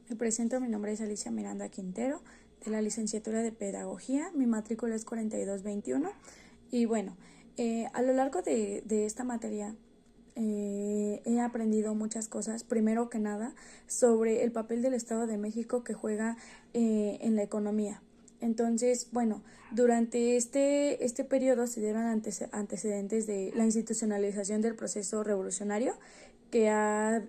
Me presento, mi nombre es Alicia Miranda Quintero, de la licenciatura de Pedagogía, mi matrícula es 4221 y bueno, a lo largo de esta materia he aprendido muchas cosas, primero que nada, sobre el papel del Estado de México que juega en la economía. Entonces, bueno, durante este periodo se dieron antecedentes de la institucionalización del proceso revolucionario que ha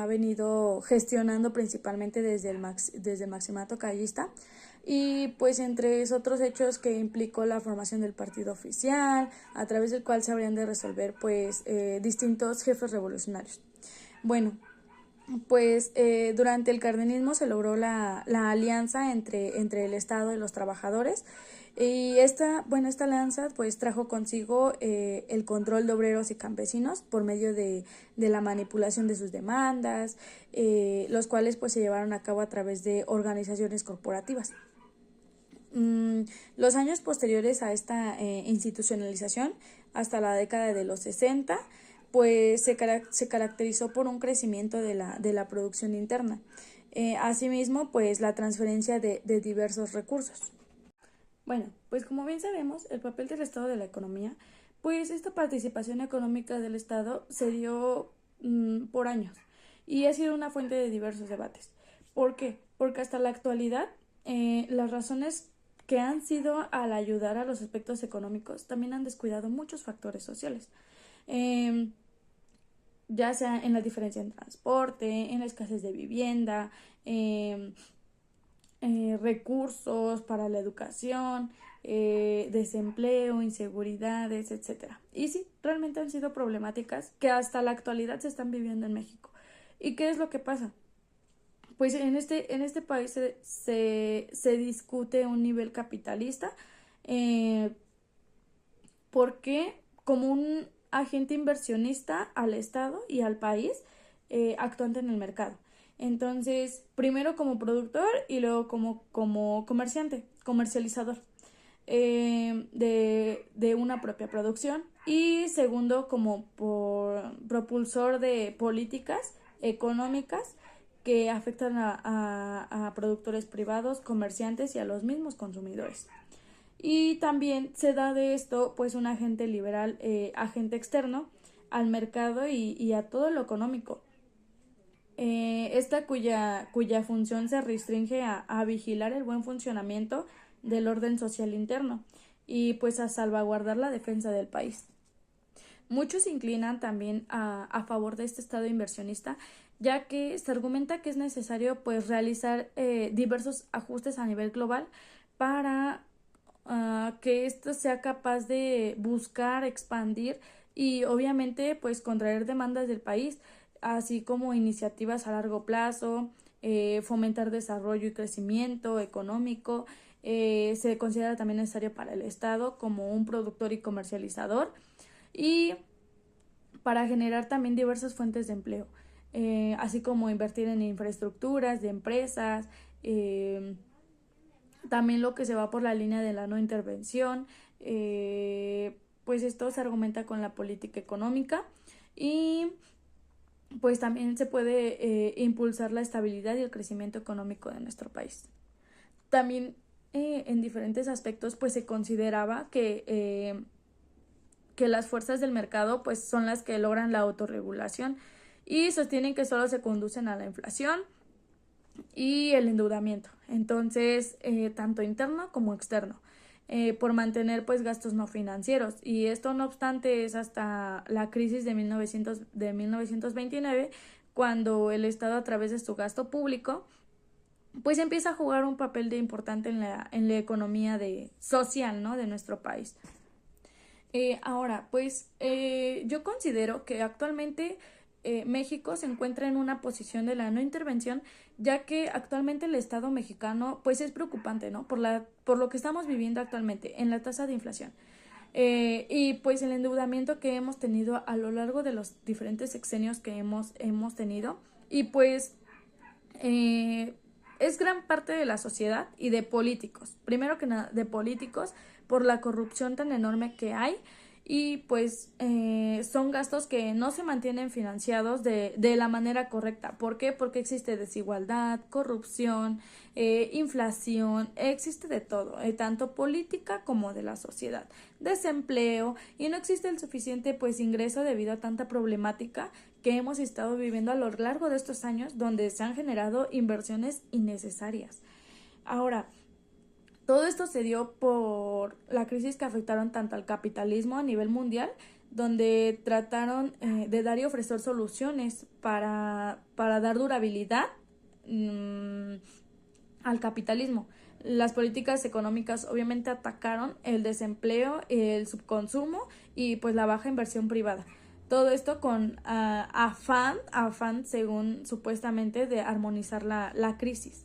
venido gestionando principalmente desde el maximato callista y pues entre otros hechos que implicó la formación del partido oficial, a través del cual se habrían de resolver pues distintos jefes revolucionarios. Bueno, pues durante el cardenismo se logró la alianza entre el Estado y los trabajadores y esta alianza pues trajo consigo el control de obreros y campesinos por medio de la manipulación de sus demandas, los cuales pues se llevaron a cabo a través de organizaciones corporativas. Los años posteriores a esta institucionalización, hasta la década de los 60, pues se caracterizó por un crecimiento de la producción interna. Asimismo, pues la transferencia de diversos recursos. Bueno, pues como bien sabemos, el papel del Estado de la economía, pues esta participación económica del Estado se dio por años y ha sido una fuente de diversos debates. ¿Por qué? Porque hasta la actualidad las razones que han sido al ayudar a los aspectos económicos también han descuidado muchos factores sociales. Eh, ya sea en la diferencia en transporte, en la escasez de vivienda, eh, recursos para la educación, desempleo, inseguridades, etcétera. Y sí, realmente han sido problemáticas que hasta la actualidad se están viviendo en México. ¿Y qué es lo que pasa? Pues en este país se discute un nivel capitalista eh, porque como un agente inversionista al Estado y al país actuante en el mercado. Entonces, primero como productor y luego como comerciante, comercializador de una propia producción. Y segundo, como por propulsor de políticas económicas que afectan a productores privados, comerciantes y a los mismos consumidores. Y también se da de esto pues un agente liberal, agente externo al mercado y a todo lo económico. Esta cuya función se restringe a vigilar el buen funcionamiento del orden social interno y pues a salvaguardar la defensa del país. Muchos se inclinan también a favor de este estado inversionista, ya que se argumenta que es necesario pues realizar diversos ajustes a nivel global para que esto sea capaz de buscar, expandir y obviamente pues contraer demandas del país, así como iniciativas a largo plazo, fomentar desarrollo y crecimiento económico. Se considera también necesario para el Estado como un productor y comercializador y para generar también diversas fuentes de empleo, así como invertir en infraestructuras de empresas, también lo que se va por la línea de la no intervención, pues esto se argumenta con la política económica y pues también se puede impulsar la estabilidad y el crecimiento económico de nuestro país. También en diferentes aspectos pues se consideraba que las fuerzas del mercado pues son las que logran la autorregulación y sostienen que solo se conducen a la inflación y el endeudamiento, entonces tanto interno como externo, por mantener pues gastos no financieros y esto no obstante es hasta la crisis de 1929 cuando el Estado a través de su gasto público pues empieza a jugar un papel de importante en la economía social, ¿no? De nuestro país. Ahora, pues yo considero que actualmente México se encuentra en una posición de la no intervención, ya que actualmente el Estado mexicano pues es preocupante, ¿no? Por lo que estamos viviendo actualmente en la tasa de inflación. Y pues el endeudamiento que hemos tenido a lo largo de los diferentes sexenios que hemos tenido y pues eh, es gran parte de la sociedad y de políticos, primero que nada de políticos por la corrupción tan enorme que hay y pues son gastos que no se mantienen financiados de la manera correcta. ¿Por qué? Porque existe desigualdad, corrupción, inflación, existe de todo, tanto política como de la sociedad, desempleo, y no existe el suficiente pues ingreso debido a tanta problemática que hemos estado viviendo a lo largo de estos años, donde se han generado inversiones innecesarias. Ahora, todo esto se dio por la crisis que afectaron tanto al capitalismo a nivel mundial, donde trataron de dar y ofrecer soluciones para dar durabilidad al capitalismo. Las políticas económicas obviamente atacaron el desempleo, el subconsumo y pues la baja inversión privada. Todo esto con afán según supuestamente de armonizar la crisis.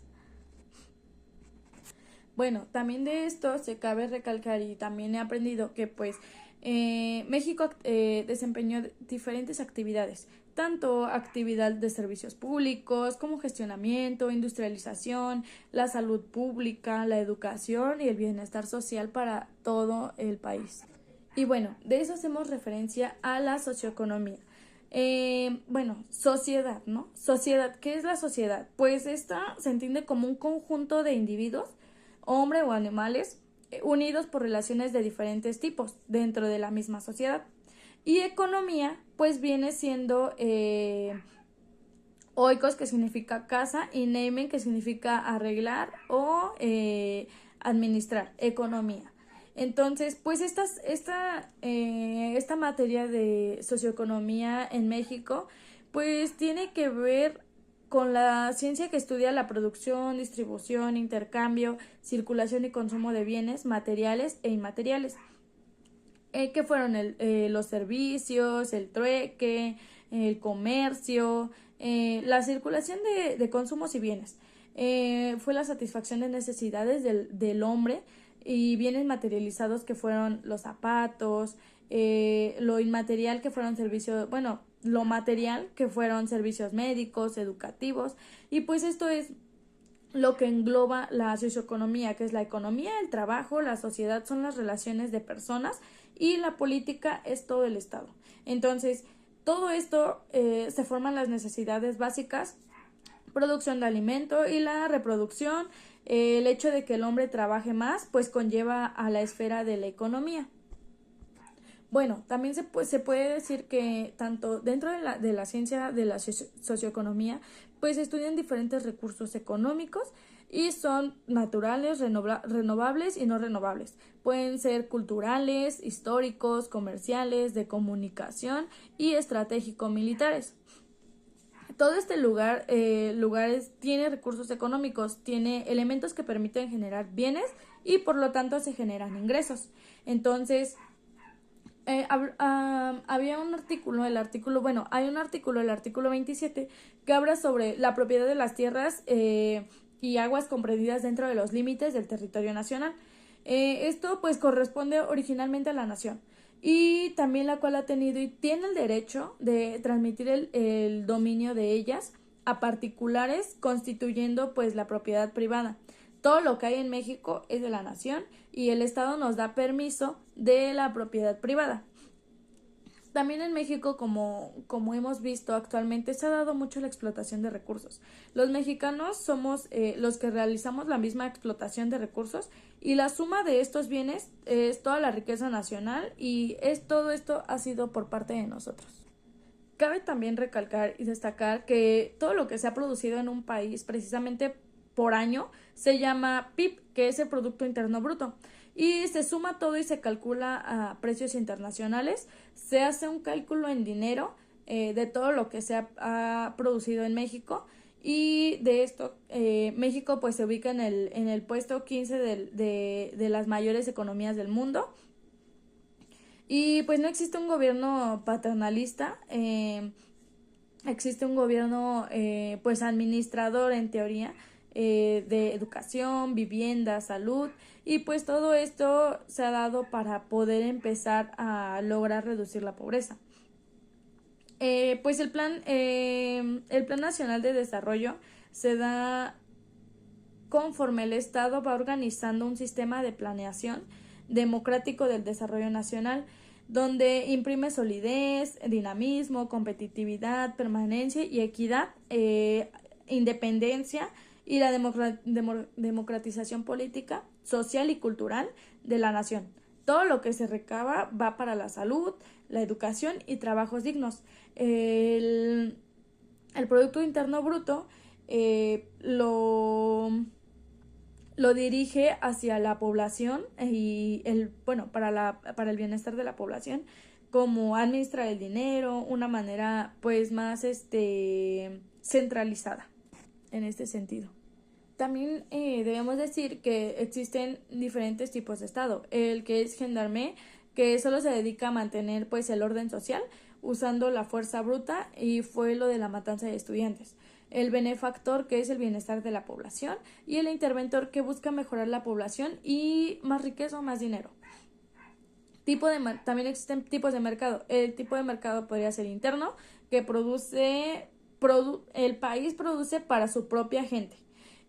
Bueno, también de esto se cabe recalcar y también he aprendido que pues México desempeñó diferentes actividades, tanto actividad de servicios públicos como gestionamiento, industrialización, la salud pública, la educación y el bienestar social para todo el país. Y bueno, de eso hacemos referencia a la socioeconomía. Bueno, sociedad, ¿no? Sociedad, ¿qué es la sociedad? Pues esta se entiende como un conjunto de individuos, hombre o animales, unidos por relaciones de diferentes tipos dentro de la misma sociedad. Y economía, pues viene siendo oikos, que significa casa, y neimen, que significa arreglar o administrar, economía. Entonces, pues esta materia de socioeconomía en México, pues tiene que ver con la ciencia que estudia la producción, distribución, intercambio, circulación y consumo de bienes materiales e inmateriales, que fueron los servicios, el trueque, el comercio, la circulación de consumos y bienes. Fue la satisfacción de necesidades del hombre y bienes materializados, que fueron los zapatos, lo inmaterial, que fueron servicios, bueno, lo material, que fueron servicios médicos, educativos, y pues esto es lo que engloba la socioeconomía, que es la economía, el trabajo, la sociedad son las relaciones de personas y la política es todo el Estado. Entonces, todo esto se forman las necesidades básicas, producción de alimento y la reproducción. El hecho de que el hombre trabaje más, pues conlleva a la esfera de la economía. Bueno, también se puede decir que tanto dentro de la ciencia de la socioeconomía, pues estudian diferentes recursos económicos y son naturales, renovables y no renovables. Pueden ser culturales, históricos, comerciales, de comunicación y estratégico-militares. Todo este lugares tiene recursos económicos, tiene elementos que permiten generar bienes y por lo tanto se generan ingresos. Entonces, había un artículo, hay un artículo, el artículo 27, que habla sobre la propiedad de las tierras y aguas comprendidas dentro de los límites del territorio nacional. Esto pues corresponde originalmente a la nación, y también la cual ha tenido y tiene el derecho de transmitir el dominio de ellas a particulares, constituyendo pues la propiedad privada. Todo lo que hay en México es de la nación y el Estado nos da permiso de la propiedad privada. También en México, como hemos visto actualmente, se ha dado mucho la explotación de recursos. Los mexicanos somos los que realizamos la misma explotación de recursos, y la suma de estos bienes es toda la riqueza nacional, y todo esto ha sido por parte de nosotros. Cabe también recalcar y destacar que todo lo que se ha producido en un país precisamente por año se llama PIB, que es el Producto Interno Bruto, y se suma todo y se calcula a precios internacionales. Se hace un cálculo en dinero de todo lo que se ha producido en México, y de esto México pues se ubica en el puesto 15 de las mayores economías del mundo. Y pues no existe un gobierno paternalista, existe un gobierno pues administrador en teoría, de educación, vivienda, salud, y pues todo esto se ha dado para poder empezar a lograr reducir la pobreza. Pues el Plan Nacional de Desarrollo se da conforme el Estado va organizando un sistema de planeación democrático del desarrollo nacional. donde imprime solidez, dinamismo, competitividad, permanencia y equidad, independencia y la democratización política, social y cultural de la nación. Todo lo que se recaba va para la salud, la educación y trabajos dignos. El Producto Interno Bruto lo dirige hacia la población y para el bienestar de la población, como administrar el dinero, una manera pues más centralizada en este sentido. También debemos decir que existen diferentes tipos de Estado. El que es gendarme, que solo se dedica a mantener pues el orden social usando la fuerza bruta, y fue lo de la matanza de estudiantes. El benefactor, que es el bienestar de la población, y el interventor, que busca mejorar la población y más riqueza o más dinero. También existen tipos de mercado. El tipo de mercado podría ser interno, que el país produce para su propia gente.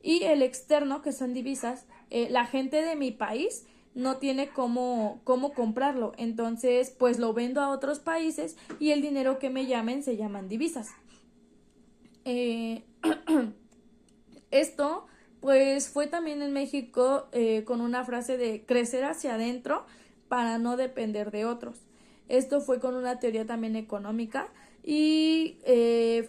Y el externo, que son divisas, la gente de mi país no tiene cómo comprarlo, entonces pues lo vendo a otros países y el dinero que me llamen se llaman divisas. Esto pues fue también en México con una frase de crecer hacia adentro para no depender de otros. Esto fue con una teoría también económica y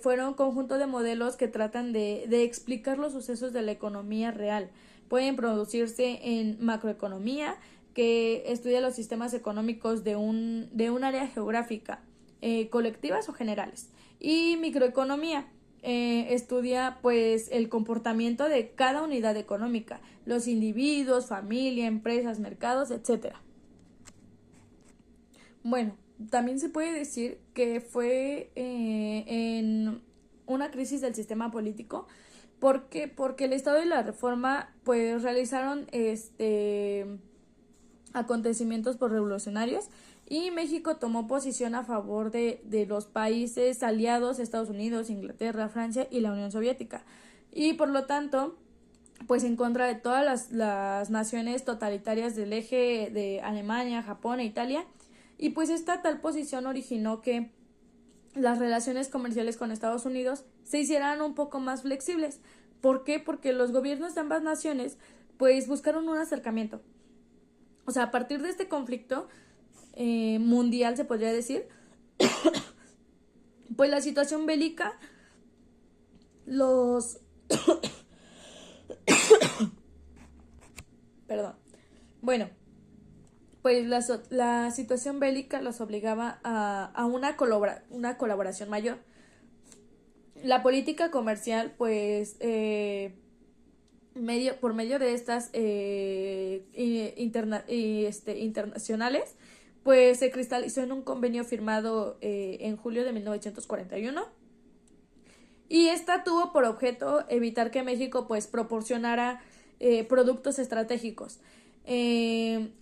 fueron un conjunto de modelos que tratan de explicar los sucesos de la economía real. Pueden producirse en macroeconomía, que estudia los sistemas económicos de un área geográfica, colectivas o generales. Y microeconomía, estudia pues el comportamiento de cada unidad económica, los individuos, familia, empresas, mercados, etcétera. Bueno, también se puede decir que fue en una crisis del sistema político. ¿Por qué? Porque el Estado y la Reforma pues realizaron acontecimientos por revolucionarios, y México tomó posición a favor de los países aliados, Estados Unidos, Inglaterra, Francia y la Unión Soviética, y por lo tanto pues en contra de todas las naciones totalitarias del eje de Alemania, Japón e Italia. Y pues esta tal posición originó que las relaciones comerciales con Estados Unidos se hicieran un poco más flexibles. ¿Por qué? Porque los gobiernos de ambas naciones pues buscaron un acercamiento. O sea, a partir de este conflicto mundial, se podría decir, pues la situación bélica, perdón. Bueno, pues la situación bélica los obligaba a una colaboración mayor. La política comercial, pues, por medio de estas internacionales, pues se cristalizó en un convenio firmado en julio de 1941, y esta tuvo por objeto evitar que México pues proporcionara productos estratégicos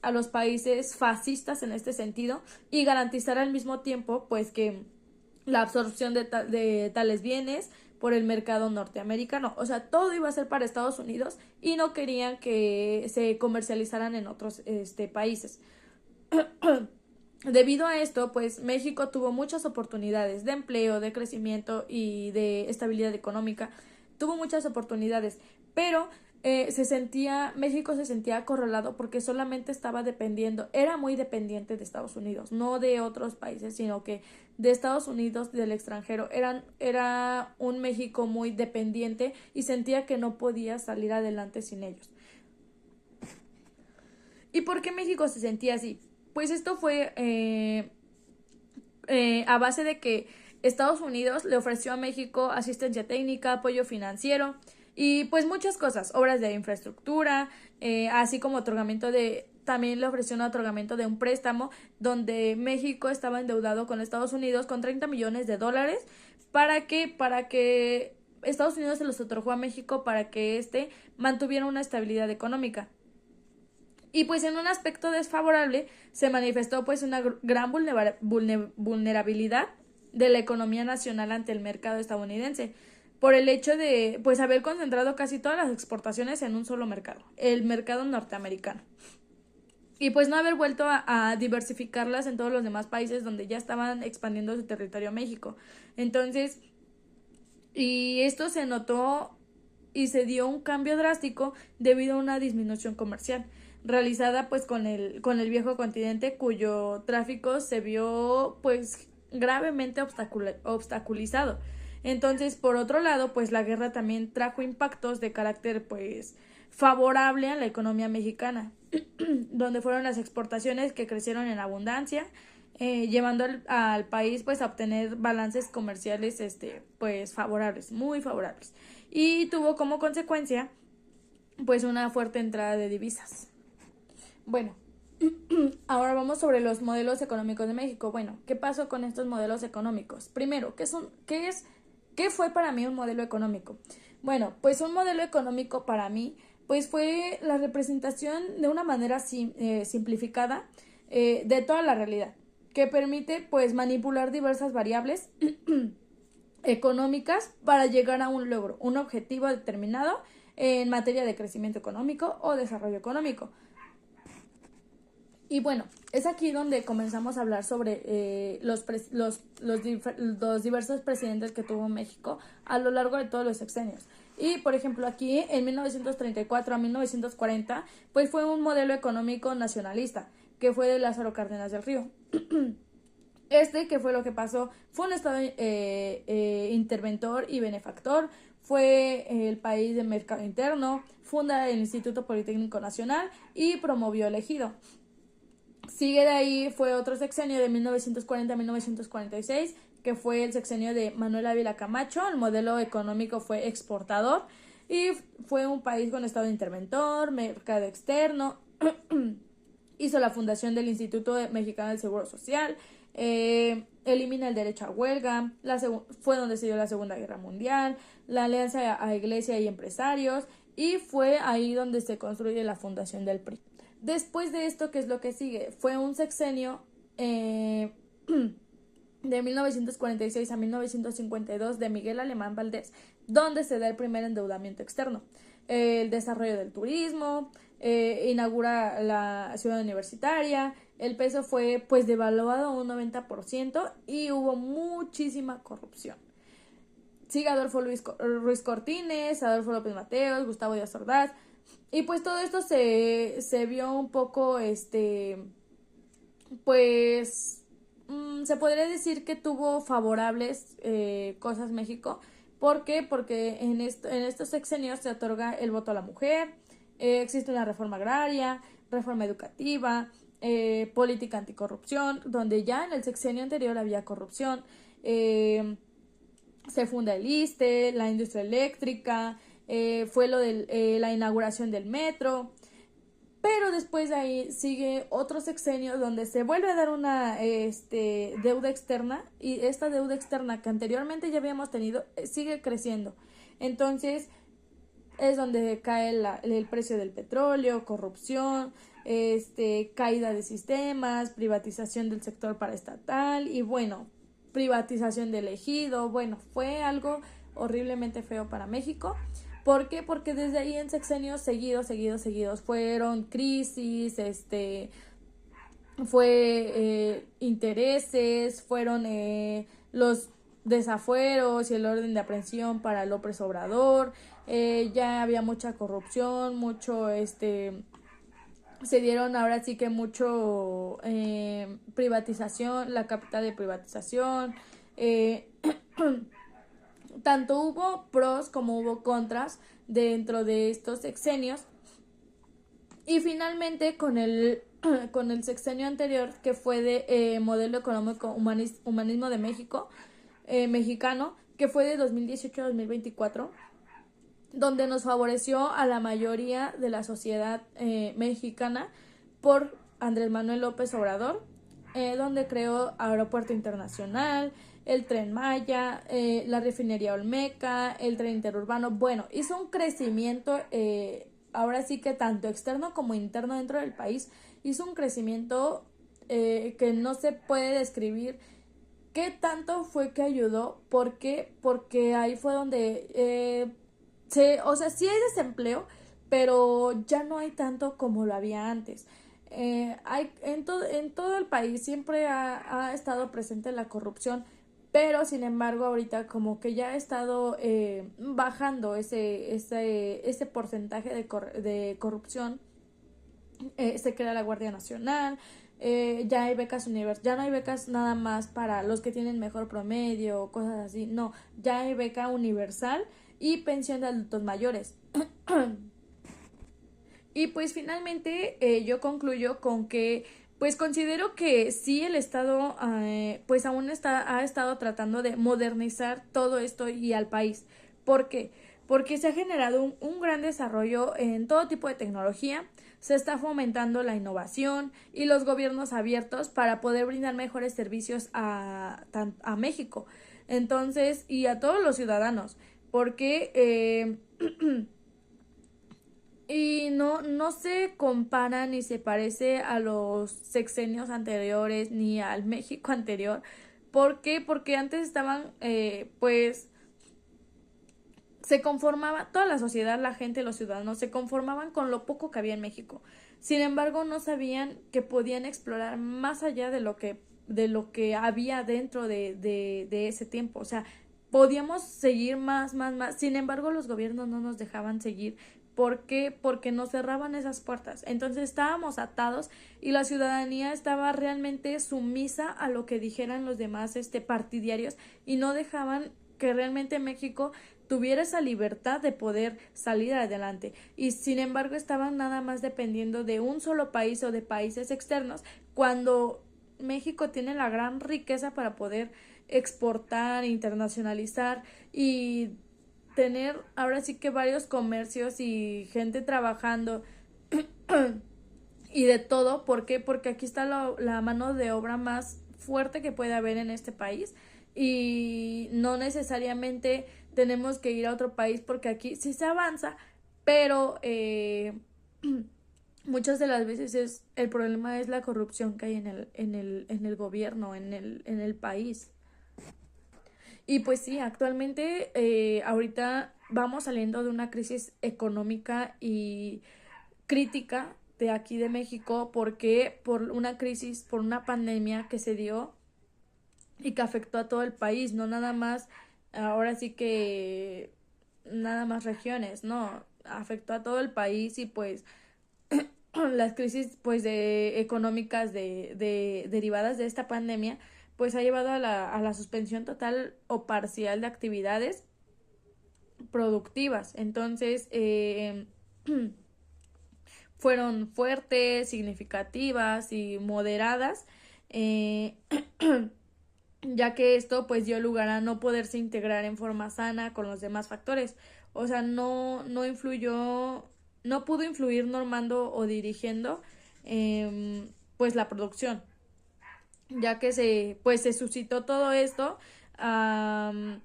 a los países fascistas en este sentido, y garantizar al mismo tiempo pues que la absorción de tales bienes por el mercado norteamericano. O sea, todo iba a ser para Estados Unidos y no querían que se comercializaran en otros países. Debido a esto, pues México tuvo muchas oportunidades de empleo, de crecimiento y de estabilidad económica. Tuvo muchas oportunidades, pero México se sentía acorralado porque solamente estaba dependiendo, era muy dependiente de Estados Unidos, no de otros países, sino que de Estados Unidos, del extranjero. Era un México muy dependiente y sentía que no podía salir adelante sin ellos. ¿Y por qué México se sentía así? Pues esto fue a base de que Estados Unidos le ofreció a México asistencia técnica, apoyo financiero y pues muchas cosas, obras de infraestructura, así como también le ofreció un otorgamiento de un préstamo donde México estaba endeudado con Estados Unidos con $30 millones para que Estados Unidos se los otorgó a México para que mantuviera una estabilidad económica. Y pues en un aspecto desfavorable se manifestó pues una gran vulnerabilidad de la economía nacional ante el mercado estadounidense, por el hecho de pues haber concentrado casi todas las exportaciones en un solo mercado, el mercado norteamericano. y pues no haber vuelto a diversificarlas en todos los demás países donde ya estaban expandiendo su territorio a México. Entonces, y esto se notó y se dio un cambio drástico debido a una disminución comercial realizada pues con el viejo continente, cuyo tráfico se vio pues gravemente obstaculizado. Entonces, por otro lado, pues la guerra también trajo impactos de carácter pues favorable a la economía mexicana, donde fueron las exportaciones que crecieron en abundancia, llevando al país pues a obtener balances comerciales pues favorables, muy favorables, y tuvo como consecuencia pues una fuerte entrada de divisas. Bueno, ahora vamos sobre los modelos económicos de México. Bueno, ¿qué pasó con estos modelos económicos? Primero, ¿qué fue para mí un modelo económico? Bueno, pues un modelo económico para mí pues fue la representación de una manera simplificada de toda la realidad, que permite pues manipular diversas variables económicas para llegar a un logro, un objetivo determinado en materia de crecimiento económico o desarrollo económico. Y bueno, es aquí donde comenzamos a hablar sobre los diversos presidentes que tuvo México a lo largo de todos los sexenios. Y, por ejemplo, aquí en 1934 a 1940, pues fue un modelo económico nacionalista, que fue de Lázaro Cárdenas del Río. ¿Qué fue lo que pasó? Fue un estado interventor y benefactor, fue el país de mercado interno, funda el Instituto Politécnico Nacional y promovió el ejido. Sigue de ahí, fue otro sexenio de 1940 a 1946, que fue el sexenio de Manuel Ávila Camacho. El modelo económico fue exportador y fue un país con estado interventor, mercado externo. Hizo la fundación del Instituto Mexicano del Seguro Social, elimina el derecho a huelga, fue donde se dio la Segunda Guerra Mundial, la alianza a iglesia y empresarios, y fue ahí donde se construye la fundación del PRI. Después de esto, ¿qué es lo que sigue? Fue un sexenio de 1946 a 1952 de Miguel Alemán Valdés, donde se da el primer endeudamiento externo, el desarrollo del turismo, inaugura la ciudad universitaria, el peso fue pues devaluado a un 90% y hubo muchísima corrupción. Sigue Adolfo Ruiz Cortines, Adolfo López Mateos, Gustavo Díaz Ordaz, y pues todo esto se vio un poco, pues, se podría decir que tuvo favorables cosas México. ¿Por qué? Porque en estos sexenios se otorga el voto a la mujer, existe una reforma agraria, reforma educativa, política anticorrupción, donde ya en el sexenio anterior había corrupción, se funda el ISSSTE, la industria eléctrica, fue lo de la inauguración del metro, pero después de ahí sigue otro sexenio donde se vuelve a dar una deuda externa, y esta deuda externa que anteriormente ya habíamos tenido sigue creciendo. Entonces es donde cae el precio del petróleo, corrupción, caída de sistemas, privatización del sector paraestatal y bueno, privatización del ejido. Bueno, fue algo horriblemente feo para México. ¿Por qué? Porque desde ahí en sexenios seguidos fueron crisis, fue intereses, fueron los desafueros y el orden de aprehensión para López Obrador, ya había mucha corrupción, se dieron ahora sí que mucho privatización, la capital de privatización, tanto hubo pros como hubo contras dentro de estos sexenios. Y finalmente con el sexenio anterior, que fue de modelo económico humanismo de México, mexicano, que fue de 2018 a 2024, donde nos favoreció a la mayoría de la sociedad mexicana por Andrés Manuel López Obrador, donde creó Aeropuerto Internacional, el Tren Maya, la refinería Olmeca, el tren interurbano. Bueno, hizo un crecimiento, ahora sí que tanto externo como interno dentro del país, hizo un crecimiento que no se puede describir qué tanto fue que ayudó. ¿Por qué? Porque ahí fue donde sí hay desempleo, pero ya no hay tanto como lo había antes. En todo el país siempre ha estado presente la corrupción, pero sin embargo ahorita como que ya ha estado bajando ese porcentaje de corrupción. Se crea la Guardia Nacional, ya hay becas ya no hay becas nada más para los que tienen mejor promedio o cosas así, no, ya hay beca universal y pensión de adultos mayores. Y pues finalmente yo concluyo con que pues considero que sí el Estado pues aún ha estado tratando de modernizar todo esto y al país. ¿Por qué? Porque se ha generado un gran desarrollo en todo tipo de tecnología, se está fomentando la innovación y los gobiernos abiertos para poder brindar mejores servicios a México. Entonces, y a todos los ciudadanos, porque y no se compara ni se parece a los sexenios anteriores ni al México anterior. ¿Por qué? Porque antes estaban, pues, se conformaba, toda la sociedad, la gente, los ciudadanos, se conformaban con lo poco que había en México. Sin embargo, no sabían que podían explorar más allá de lo que había dentro de ese tiempo. O sea, podíamos seguir más. Sin embargo, los gobiernos no nos dejaban seguir. ¿Por qué? Porque nos cerraban esas puertas. Entonces estábamos atados y la ciudadanía estaba realmente sumisa a lo que dijeran los demás partidarios y no dejaban que realmente México tuviera esa libertad de poder salir adelante. Y sin embargo estaban nada más dependiendo de un solo país o de países externos, cuando México tiene la gran riqueza para poder exportar, internacionalizar y tener ahora sí que varios comercios y gente trabajando y de todo. ¿Por qué? Porque aquí está la mano de obra más fuerte que puede haber en este país y no necesariamente tenemos que ir a otro país porque aquí sí se avanza, pero muchas de las veces el problema es la corrupción que hay en el gobierno, en el país. Y pues sí, actualmente ahorita vamos saliendo de una crisis económica y crítica de aquí de México porque por una crisis, por una pandemia que se dio y que afectó a todo el país, no nada más, ahora sí que nada más regiones, no, afectó a todo el país y pues las crisis pues de económicas derivadas de esta pandemia pues ha llevado a la suspensión total o parcial de actividades productivas. Entonces, fueron fuertes, significativas y moderadas, eh, ya que esto pues dio lugar a no poderse integrar en forma sana con los demás factores. O sea, no influyó, no pudo influir normando o dirigiendo pues la producción, ya que se suscitó todo esto. um,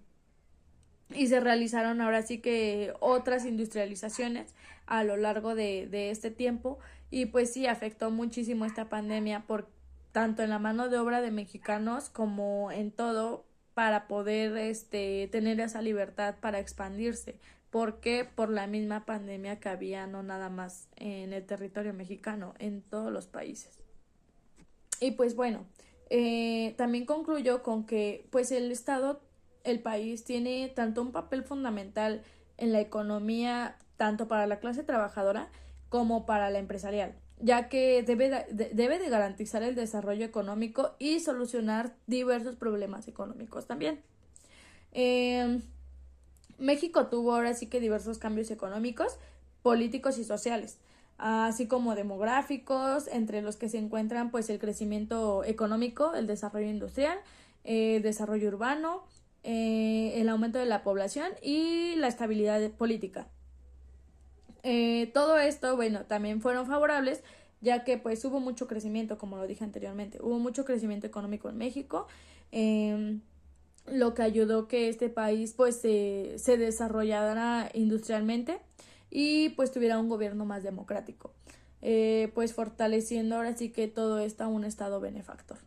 y se realizaron ahora sí que otras industrializaciones a lo largo de este tiempo y pues sí afectó muchísimo esta pandemia por tanto en la mano de obra de mexicanos como en todo para poder tener esa libertad para expandirse. Porque por la misma pandemia que había no nada más en el territorio mexicano, en todos los países. Y pues bueno, también concluyo con que pues el Estado, el país tiene tanto un papel fundamental en la economía, tanto para la clase trabajadora como para la empresarial, ya que debe de garantizar el desarrollo económico y solucionar diversos problemas económicos también. Eh, México tuvo ahora sí que diversos cambios económicos, políticos y sociales, así como demográficos, entre los que se encuentran pues el crecimiento económico, el desarrollo industrial, el desarrollo urbano, el aumento de la población y la estabilidad política. Todo esto, bueno, también fueron favorables, ya que pues hubo mucho crecimiento, como lo dije anteriormente, hubo mucho crecimiento económico en México, eh, lo que ayudó que este país pues se desarrollara industrialmente y pues tuviera un gobierno más democrático, pues fortaleciendo ahora sí que todo esto a un estado benefactor.